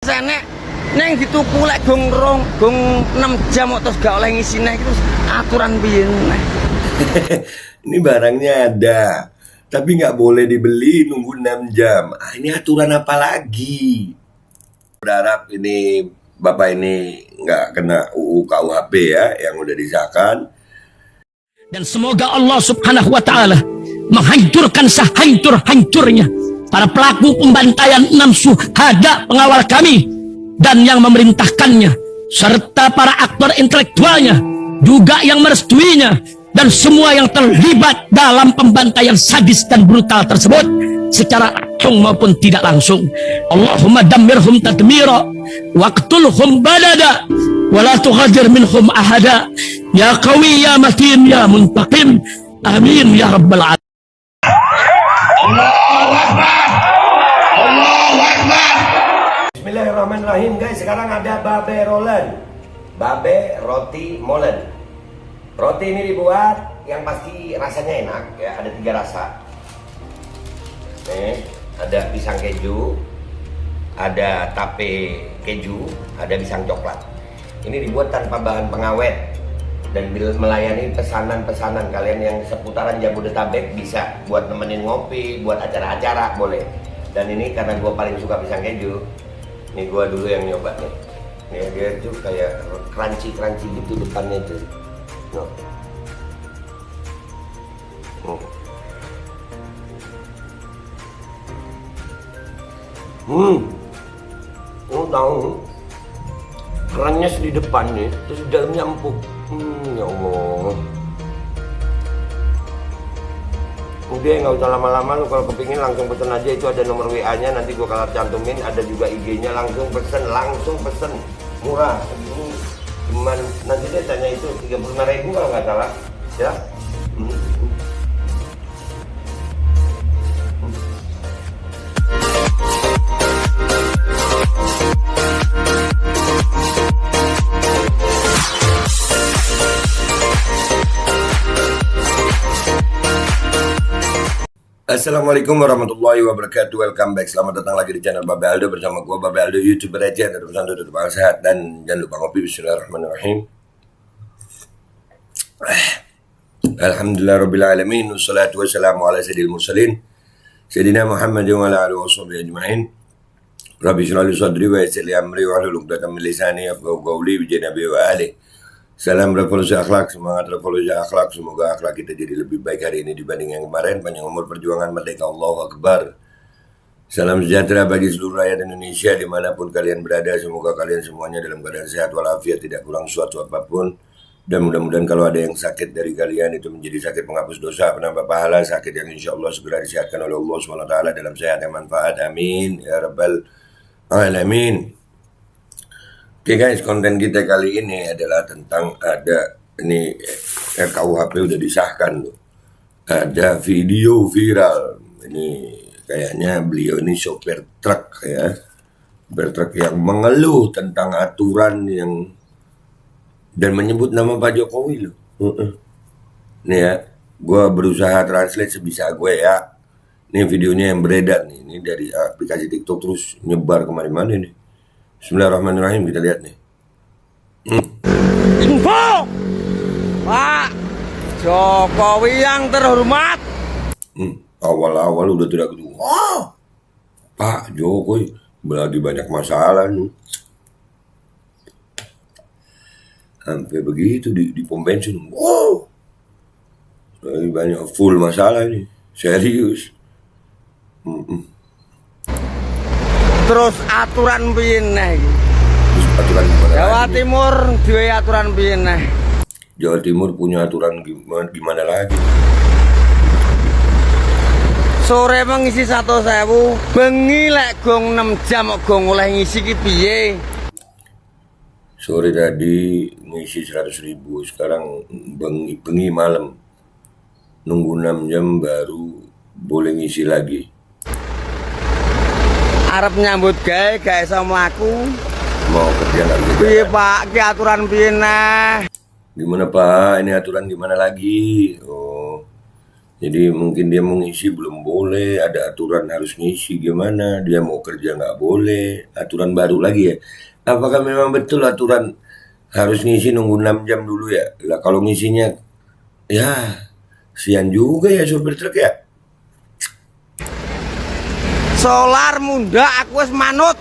Nek neng dituku lek gong 6 jam terus gak oleh ngisi neh itu aturan piye neh. Ini barangnya ada, tapi nggak boleh dibeli nunggu 6 jam. Ini aturan apa lagi? Berharap ini Bapak ini nggak kena UU KUHP ya, yang udah disahkan. Dan semoga Allah subhanahu wa ta'ala menghancurkan sehancur-hancurnya para pelaku pembantaian 6 syuhada pengawal kami dan yang memerintahkannya, serta para aktor intelektualnya juga yang merestuinya, dan semua yang terlibat dalam pembantaian sadis dan brutal tersebut secara langsung maupun tidak langsung. Allahumma dammirhum tadmira waqtulhum badada wala tughadir minhum ahada ya qawi ya matin ya muntaqim amin ya rabbal alamin. Allahu Akbar. Allahu Akbar. Bismillahirrahmanirrahim guys, sekarang ada babe rolen. Babe roti molen. Roti ini dibuat yang pasti rasanya enak ya, ada 3 rasa. Nih, ada pisang keju, ada tape keju, ada pisang coklat. Ini dibuat tanpa bahan pengawet dan melayani pesanan-pesanan kalian yang seputaran Jabodetabek, bisa buat nemenin ngopi, buat acara-acara boleh. Dan ini karena gue paling suka pisang keju, ini gue dulu yang nyoba nih. Nih dia tuh kayak crunchy gitu depannya tuh. No. Tahu kerennya di depan nih, terus di dalamnya empuk. Ya Allah. Udah nggak usah lama-lama, lu kalau kepingin langsung pesen aja, itu ada nomor WA-nya, nanti gua kalau cantumin, ada juga IG-nya, langsung pesen, murah. Segini cuman nanti dia tanya itu 35.000 kalau nggak salah ya. Assalamualaikum warahmatullahi wabarakatuh. Welcome back. Selamat datang lagi di channel Babe Aldo bersama gua Babe Aldo, YouTuber aja. Tetap santai, tetap sehat, dan jangan lupa ngopi. Bismillahirrahmanirrahim. Alhamdulillahirabbil alamin, wassalatu wassalamu ala sayyidil mursalin sayyidina Muhammadin wa ala alihi washabbihi ajmain. Rabbi shrah li sadri wa yassir li amri wahlul 'uqdatam min lisani yafqahu qawli bi janabi wa alihi. Salam revolusi akhlak, semangat revolusi akhlak. Semoga akhlak kita jadi lebih baik hari ini dibanding yang kemarin. Panjang umur, perjuangan, merdeka, Allahu Akbar. Salam sejahtera bagi seluruh rakyat Indonesia dimanapun kalian berada. Semoga kalian semuanya dalam keadaan sehat walafiat, tidak kurang suatu apapun. Dan mudah-mudahan kalau ada yang sakit dari kalian itu menjadi sakit penghapus dosa, penambah pahala, sakit yang insya Allah segera disehatkan oleh Allah SWT dalam sehat yang manfaat. Amin ya rabbal alamin. Oke guys, konten kita kali ini adalah tentang ada ini RKUHP udah disahkan tuh. Ada video viral. Ini kayaknya beliau ini sopir truk ya. Sopir truk yang mengeluh tentang aturan yang dan menyebut nama Pak Jokowi loh. Nih ya, gue berusaha translate sebisa gue ya. Ini videonya yang beredar nih. Ini dari aplikasi TikTok terus nyebar kemana-mana nih. Bismillahirrahmanirrahim, kita lihat nih. Info Pak Jokowi yang terhormat. Awal-awal udah tidak ketemu. Pak Jokowi lagi banyak masalah nih. Sampai begitu di pom bensin. Lagi banyak full masalah nih. Serius. Terus aturan piye neh iki? Aturan gimana Jawa lagi? Timur duwe aturan piye neh? Jawa Timur punya aturan gimana lagi? Sore mengisi 100.000, bengi lek gong 6 jam kok gong oleh ngisi ki piye? Sore tadi ngisi 100.000, sekarang bengi malam nunggu 6 jam baru boleh ngisi lagi. Arep nyambut gawe gak iso mlaku. Mau kerja nggak bisa Piye jalan. Pak, ki aturan piye neh? Gimana Pak? Ini aturan gimana lagi? Oh, Jadi mungkin dia mau ngisi belum boleh, ada aturan harus ngisi gimana, dia mau kerja nggak boleh, aturan baru lagi ya. Apakah memang betul aturan harus ngisi nunggu 6 jam dulu ya? Lah kalau ngisinya, ya sian juga ya supir truk ya. Solar munda aku wis manut.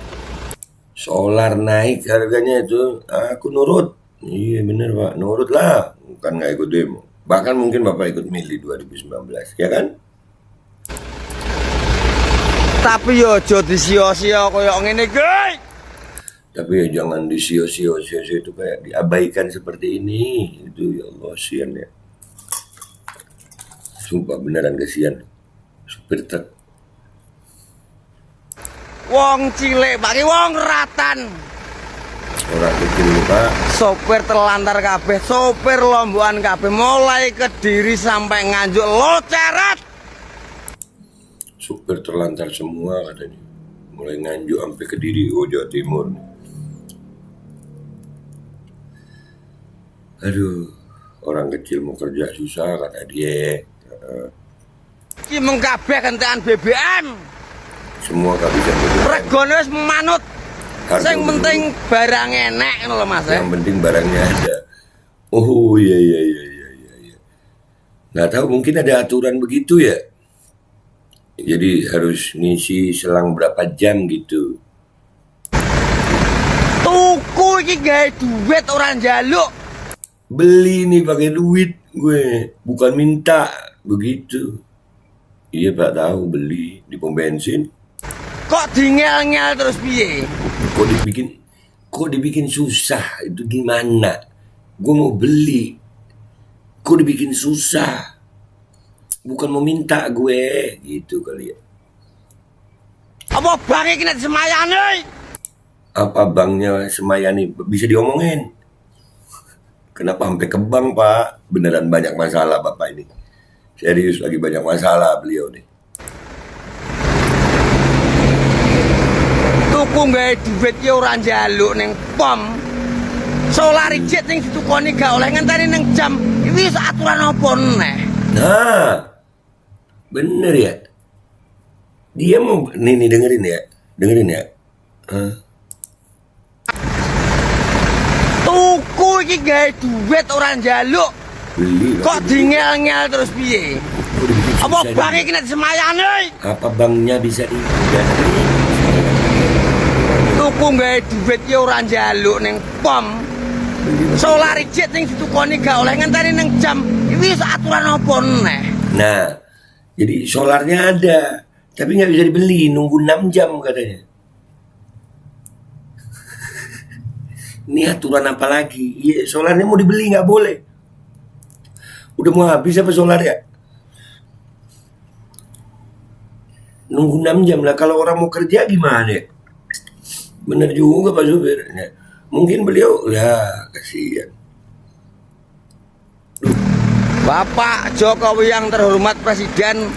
Solar naik harganya itu, aku nurut. Iya bener Pak, nurut lah, bukan nggak ikut demo. Bahkan mungkin Bapak ikut milih 2019, ya kan? Tapi yo aja disia-sia koyo ngene iki. Tapi ya jangan disio-sio itu kayak diabaikan seperti ini. Itu ya Allah sian ya. Sumpah beneran kesian. Supir truk. Wong cilik bagi wong ratan. Orang kecil Pak. Sopir terlantar kabeh, sopir lombokan kabeh, mulai Kediri sampai Nganjuk loceret. Supir terlantar semua katanya. Mulai Nganjuk sampai Kediri, Jawa Timur. Aduh, orang kecil mau kerja susah kata dia. Iki mung kabeh kentekan BBM. Semua gak bisa BBM. Regane wis manut. Harga Sing dulu. penting barang enek ngono lho Mas. Yang penting barangnya ada. Oh iya. Nggak tahu mungkin ada aturan begitu ya. Jadi harus ngisi selang berapa jam gitu. Tuku iki gawe duit ora njaluk. Beli nih pakai duit gue, bukan minta begitu. Iya Pak tahu beli di pom bensin. Kok dingel-ngel terus piye? Kok dibikin susah itu gimana? Gue mau beli, kok dibikin susah? Bukan mau minta gue, gitu kali ya. Apa bang iki nek semayane? Apa banknya Semayani bisa diomongin? Kenapa sampai ke bank Pak? Beneran banyak masalah Bapak ini. Serius lagi banyak masalah beliau nih. Tuku gawe duit ki ora njaluk ning pom. Solar jet sing ditukoni gak oleh ngenteni ning jam. Iki wis aturan apa neh? Nah, bener ya. Dia mau nih dengerin ya. Hah? Tuku iki gawe duit ora njaluk. Beli. Kok dingel-ngel terus piye? Kok dibikin Apa susah bang nih? iki nek semayane? Apa banknya bisa diganti? Tuku gawe duit ki ora njaluk ning pom. Solar jet sing ditukoni gak oleh ngenteni ning jam. Iki wis aturan apa neh? Nah, jadi solarnya ada, tapi nggak bisa dibeli, nunggu 6 jam katanya. Ini aturan apa lagi? Iya, solarnya mau dibeli nggak boleh. Udah mau habis apa solar ya? Nunggu 6 jam lah. Kalau orang mau kerja gimana ya? Bener juga Pak Supir. Ya, mungkin beliau, ya kasihan. Bapak Jokowi yang terhormat Presiden,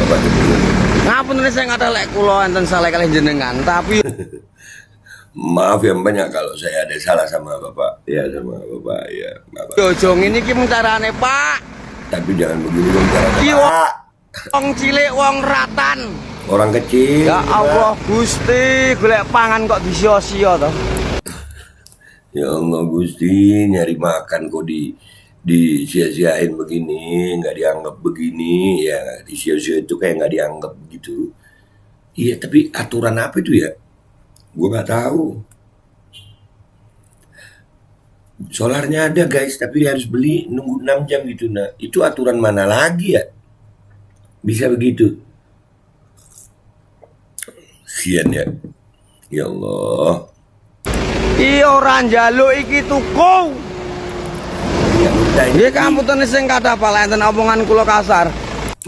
Bapak Jokowi. ngapunten saya ngata lek kula enten salah kalih jenengan, tapi Maaf yang banyak kalau saya ada salah sama Bapak. Ya sama Bapak ya. Bapak. Jojo ngene iki mung carane, Pak. Tapi jangan begini dong caranya Iya. Pak. Wong cilik wong ratan. Orang kecil. Ya Allah Gusti, golek pangan kok disia-sia to. Ya Allah Gusti, nyari makan kok disia-siain begini, nggak dianggap begini, ya disia-sia itu kayak nggak dianggap gitu. Iya, tapi aturan apa itu ya? Gue nggak tahu. Solarnya ada guys, tapi harus beli nunggu 6 jam gitu. Nah, itu aturan mana lagi ya? Bisa begitu? Sian ya. Ya Allah. Iya ora njaluk iki tuku. Ya udah ini Nggih kamuten sing kathah Pak enten omongan kula kasar.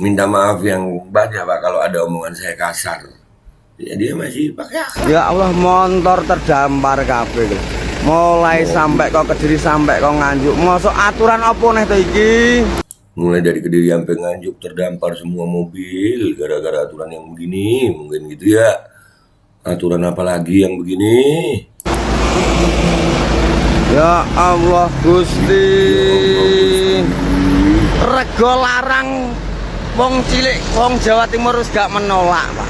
minta maaf yang banyak Pak kalau ada omongan saya kasar. Ya dia masih pakai akhlak. Ya Allah motor terdampar kabeh. Mulai sampai kok Kediri sampai kok Nganjuk. Mosok aturan apa neh to iki? Mulai dari Kediri sampai Nganjuk terdampar semua mobil gara-gara aturan yang begini, mungkin gitu ya. Aturan apa lagi yang begini? Ya Allah Gusti. Rego larang Wong cilik, wong Jawa Timur wis gak menolak, Pak.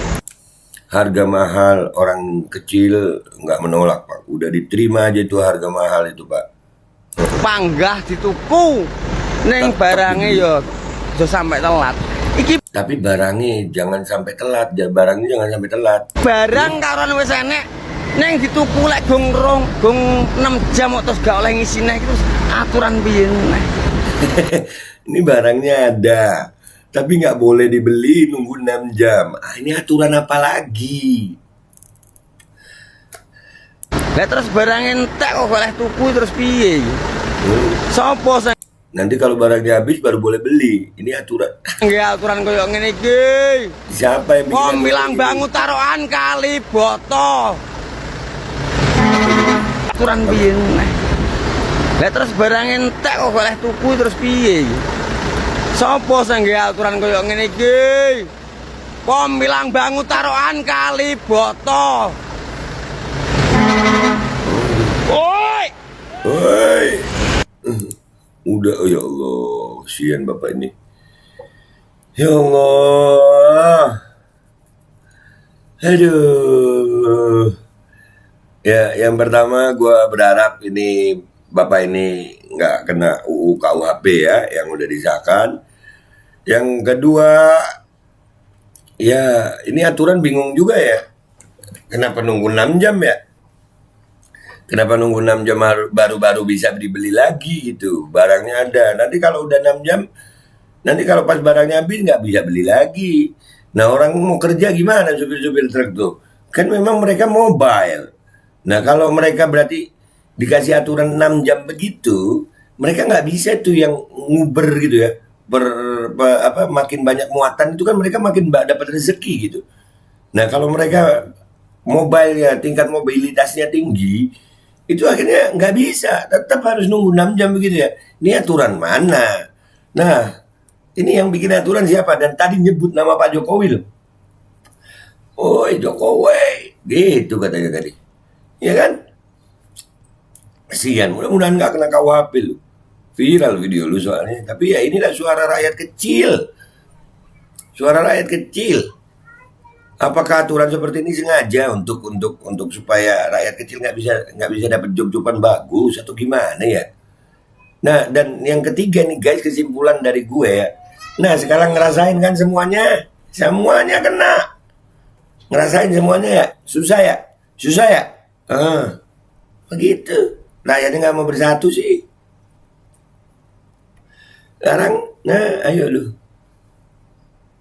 Harga mahal orang kecil nggak menolak, Pak. Udah diterima aja itu harga mahal itu, Pak. Panggah dituku ning barange ya aja sampai telat. Iki Tapi barangnya jangan sampai telat, barangnya jangan sampai telat. barang karon wis enek ning dituku lek gong 6 jam terus gak oleh ngisine iki terus aturan piye neh. Ini barangnya ada, tapi nggak boleh dibeli nunggu 6 jam. Ah, ini aturan apa lagi? Lah terus barang entek kok oleh tuku terus piye? Sopo sing Nanti kalau barangnya habis baru boleh beli. Ini aturan. nggih aturan koyo ngene iki? Siapa yang bikin Wong aturan bilang ini? bangun taruhan kali boto. Aturan piye neh? Lah terus barang entek kok oleh tuku terus piye? Sopo sing nggih aturan koyo ngene iki? Wong bilang bangun taruhan kali boto. Oi! Woi. Udah, oh ya Allah, kasihan bapak ini. Ya Allah. Aduh. Ya, yang pertama gue berharap ini bapak ini nggak kena UU KUHP ya, yang udah disahkan. Yang kedua, ya ini aturan bingung juga ya. Kenapa nunggu 6 jam ya? Kenapa nunggu 6 jam baru bisa dibeli lagi gitu? Barangnya ada. Nanti kalau udah 6 jam, nanti kalau pas barangnya habis nggak bisa beli lagi. Nah orang mau kerja gimana supir-supir truk tuh? Kan memang mereka mobile. Nah kalau mereka berarti dikasih aturan 6 jam begitu, mereka nggak bisa tuh yang nguber gitu ya. Makin banyak muatan itu kan mereka makin dapat rezeki gitu. Nah kalau mereka mobile ya, tingkat mobilitasnya tinggi, itu akhirnya nggak bisa, tetap harus nunggu 6 jam begitu ya. Ini aturan mana? Nah, ini yang bikin aturan siapa? Dan tadi nyebut nama Pak Jokowi loh. Oi Jokowi, gitu katanya tadi. Ya kan? Kasihan, mudah-mudahan nggak kena KUHP lu. Viral video lu soalnya. Tapi ya inilah suara rakyat kecil. Suara rakyat kecil. Apakah aturan seperti ini sengaja untuk supaya rakyat kecil nggak bisa dapat job-joban bagus atau gimana ya? Nah dan yang ketiga nih guys, kesimpulan dari gue ya. Nah sekarang ngerasain kan semuanya kena, ngerasain semuanya ya, susah ya. Begitu. Rakyatnya nggak mau bersatu sih. Sekarang, nah ayo lu,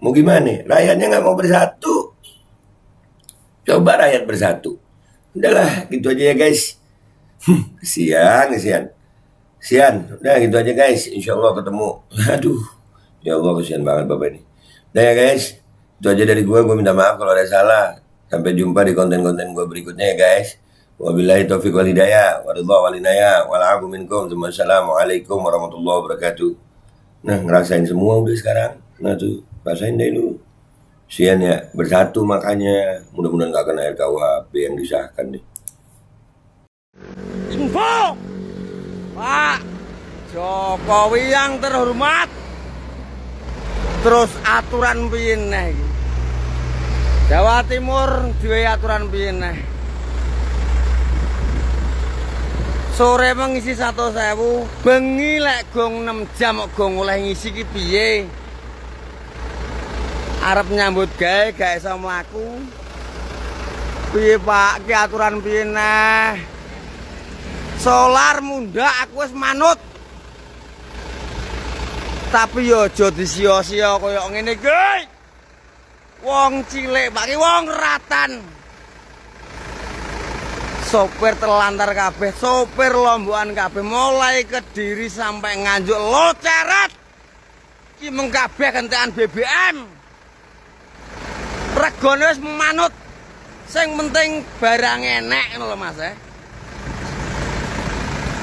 mau gimana? Rakyatnya nggak mau bersatu. Coba rakyat bersatu. Udahlah, gitu aja ya guys. Kesian. Udah gitu aja guys. Insya Allah ketemu. Aduh, ya Allah kesian banget bapak ini. Udah ya guys, itu aja dari gue minta maaf kalau ada salah. Sampai jumpa di konten-konten gue berikutnya ya guys. Wabillahi taufiq wal hidayah. Waridha wal inayah. Wal'afu minkum. Wassalamualaikum warahmatullahi wabarakatuh. Nah, ngerasain semua udah sekarang. Nah tuh, rasain deh lu. Sian ya, bersatu makanya. Mudah-mudahan gak kena RKUHP yang disahkan nih. Info Pak Jokowi yang terhormat, terus aturan piye neh iki? Jawa Timur duwe aturan piye neh? Sore mengisi 100.000, bengi lek gong 6 jam kok gong oleh ngisi ki piye? Arep nyambut gawe gak iso mlaku. Piye Pak, ki aturan piye neh? Solar mundak aku wis manut. Tapi yo aja disia-sia kaya ngene iki. Wong cilik Pak, ki wong ratan. Sopir terlantar kabeh, sopir lombokan kabeh, mulai Kediri sampai Nganjuk loceret. Ki mung kabeh gentekan BBM. Regane wis manut. Sing penting barang enek ngono lho Mas.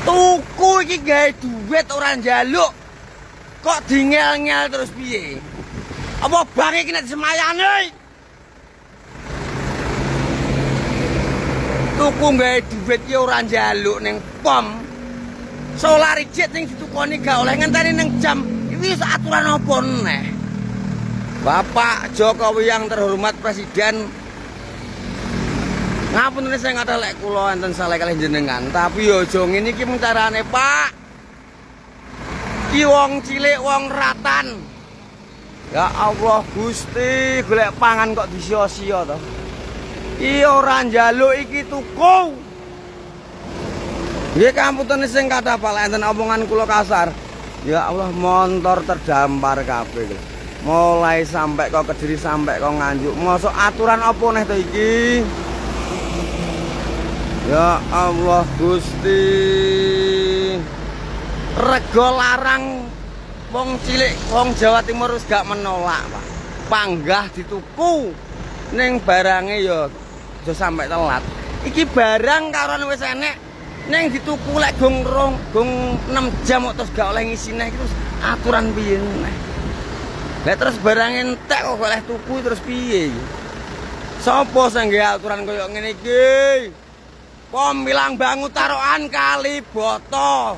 Tuku iki gawe duit ora njaluk. Kok dingel-ngel terus piye? Apa bang iki nek semayane? Tuku gawe duit ki ora njaluk ning pom. Solar jet sing ditukoni gak oleh ngenteni ning jam. Iki wis aturan apa neh? Bapak Jokowi yang terhormat Presiden, ngapunten saya ngadah lek kula enten salah kalih jenengan, tapi yo aja ngene iki mung carane, Pak. Ki wong cilik wong ratan. Ya Allah Gusti, golek pangan kok disia-sia to. Iki ora njaluk iki tuku. Nggih kamputene sing kathah Pak, enten omongan kula kasar. Ya Allah, motor terdampar kabeh. Mulai sampai kok Kediri sampai kok Nganjuk. Mosok aturan apa neh to iki? Ya Allah Gusti. Rego larang wong cilik wong Jawa Timur wis gak menolak, Pak. Panggah dituku ning barange ya aja sampai telat. Iki barang karon wis enek ning dituku lek gong 6 jam kok terus gak oleh ngisine iki terus aturan piye neh. Lah terus barang entek kok oleh tuku terus piye iki? Sopo sing nggawe aturan kaya ngene iki? Pom bilang bangun taruhan kali boto.